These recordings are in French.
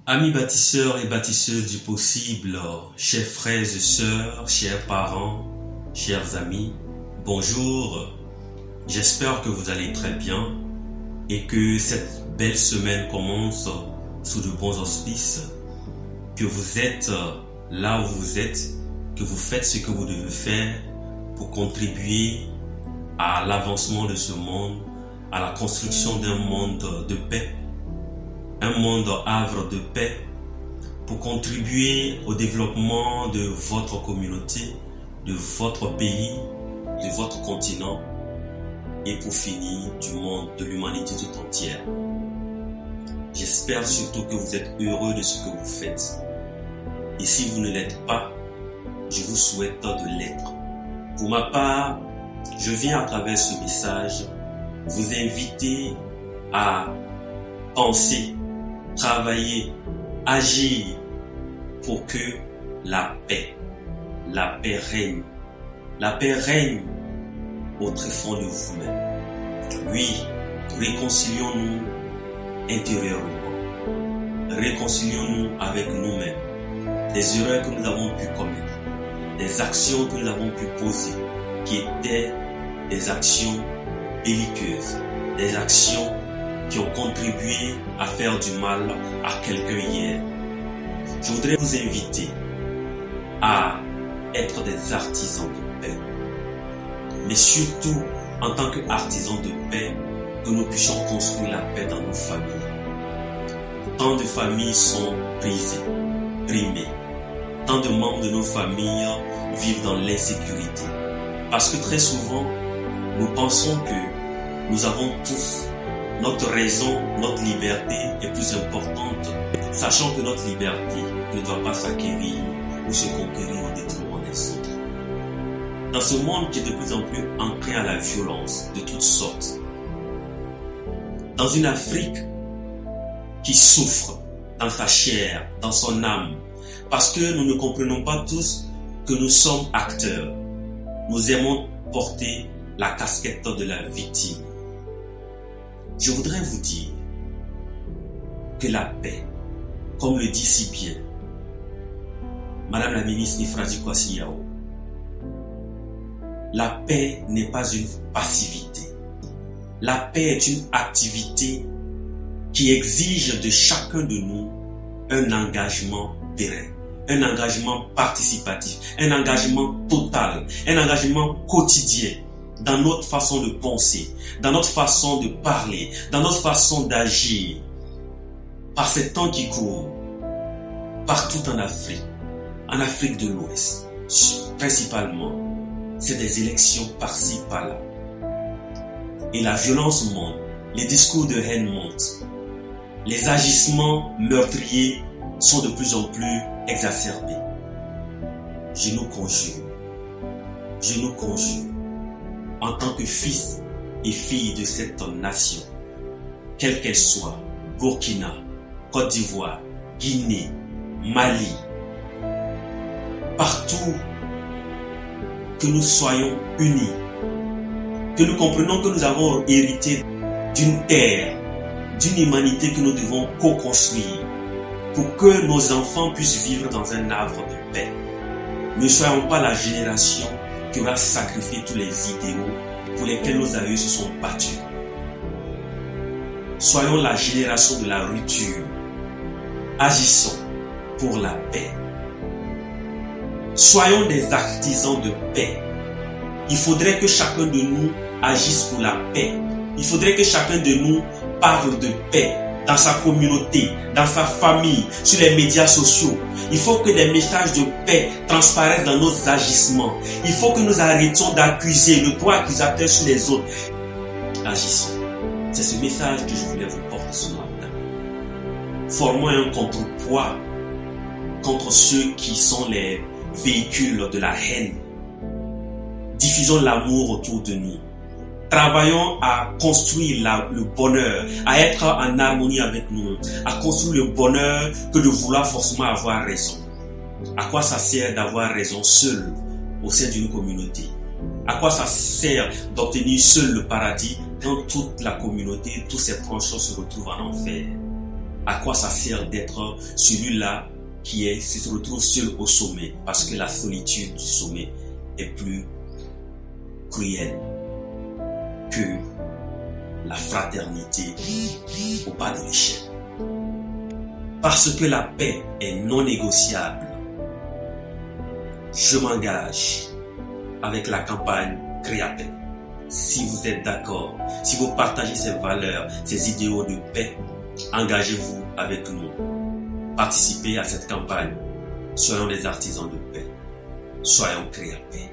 Amis bâtisseurs et bâtisseuses du possible, chers frères et sœurs, chers parents, chers amis, bonjour. J'espère que vous allez très bien et que cette belle semaine commence sous de bons auspices, que vous êtes là où vous êtes, que vous faites ce que vous devez faire pour contribuer à l'avancement de ce monde, à la construction d'un monde de paix, un monde havre de paix, pour contribuer au développement de votre communauté, de votre pays, de votre continent et pour finir du monde, de l'humanité tout entière. J'espère surtout que vous êtes heureux de ce que vous faites. Et si vous ne l'êtes pas, je vous souhaite de l'être. Pour ma part, je viens à travers ce message vous inviter à penser, travailler, agir pour que la paix règne. La paix règne au tréfonds de vous-même. Oui, réconcilions-nous intérieurement. Réconcilions-nous avec nous-mêmes. Des erreurs que nous avons pu commettre, des actions que nous avons pu poser, qui étaient des actions belliqueuses, des actions qui ont contribué à faire du mal à quelqu'un hier. Je voudrais vous inviter à être des artisans de paix. Mais surtout, en tant qu'artisans de paix, que nous puissions construire la paix dans nos familles. Tant de familles sont brisées, brimées. Tant de membres de nos familles vivent dans l'insécurité. Parce que très souvent, nous pensons que nous avons tous notre raison, notre liberté est plus importante, sachant que notre liberté ne doit pas s'acquérir ou se conquérir au détriment des autres. Dans ce monde qui est de plus en plus ancré à la violence de toutes sortes, dans une Afrique qui souffre dans sa chair, dans son âme, parce que nous ne comprenons pas tous que nous sommes acteurs. Nous aimons porter la casquette de la victime. Je voudrais vous dire que la paix, comme le dit si bien Madame la ministre Ifradi Kwasi Yao, la paix n'est pas une passivité. La paix est une activité qui exige de chacun de nous un engagement pérenne, un engagement participatif, un engagement total, un engagement quotidien dans notre façon de penser, dans notre façon de parler, dans notre façon d'agir. Par ces temps qui courent, partout en Afrique de l'Ouest, principalement, c'est des élections par-ci, par-là. Et la violence monte, les discours de haine montent, les agissements meurtriers sont de plus en plus exacerbés. Je nous conjure, en tant que fils et filles de cette nation, quelle qu'elle soit, Burkina, Côte d'Ivoire, Guinée, Mali, partout, que nous soyons unis, que nous comprenions que nous avons hérité d'une terre, d'une humanité que nous devons co-construire pour que nos enfants puissent vivre dans un havre de paix. Ne soyons pas la génération qui aura sacrifié tous les idéaux pour lesquels nos aïeux se sont battus. Soyons la génération de la rupture. Agissons pour la paix. Soyons des artisans de paix. Il faudrait que chacun de nous agisse pour la paix. Il faudrait que chacun de nous parle de paix dans sa communauté, dans sa famille, sur les médias sociaux. Il faut que des messages de paix transparaissent dans nos agissements. Il faut que nous arrêtions d'accuser le droit accusateur sur les autres. Agissons. C'est ce message que je voulais vous porter ce matin. Formons un contrepoids contre ceux qui sont les véhicules de la haine. Diffusons l'amour autour de nous. Travaillons à construire le bonheur, à être en harmonie avec nous, à construire le bonheur que de vouloir forcément avoir raison. À quoi ça sert d'avoir raison seul au sein d'une communauté? À quoi ça sert d'obtenir seul le paradis quand toute la communauté, tous ses proches se retrouvent en enfer, à quoi ça sert d'être celui-là qui se retrouve seul au sommet? Parce que la solitude du sommet est plus cruelle que la fraternité au bas de l'échelle. Parce que la paix est non négociable, je m'engage avec la campagne Créapaix. Si vous êtes d'accord, si vous partagez ces valeurs, ces idéaux de paix, engagez-vous avec nous. Participez à cette campagne. Soyons des artisans de paix. Soyons Créapaix.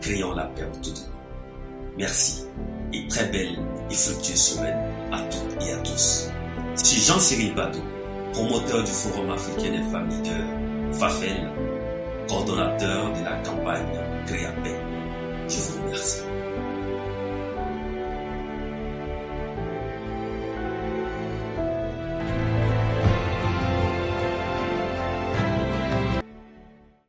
Créons la paix autour de nous. Merci et très belle et fructueuse semaine à toutes et à tous. Je suis Jean-Cyril Bateau, promoteur du Forum africain des femmes leaders, FAFEL, coordonnateur de la campagne Créapaix. Je vous remercie.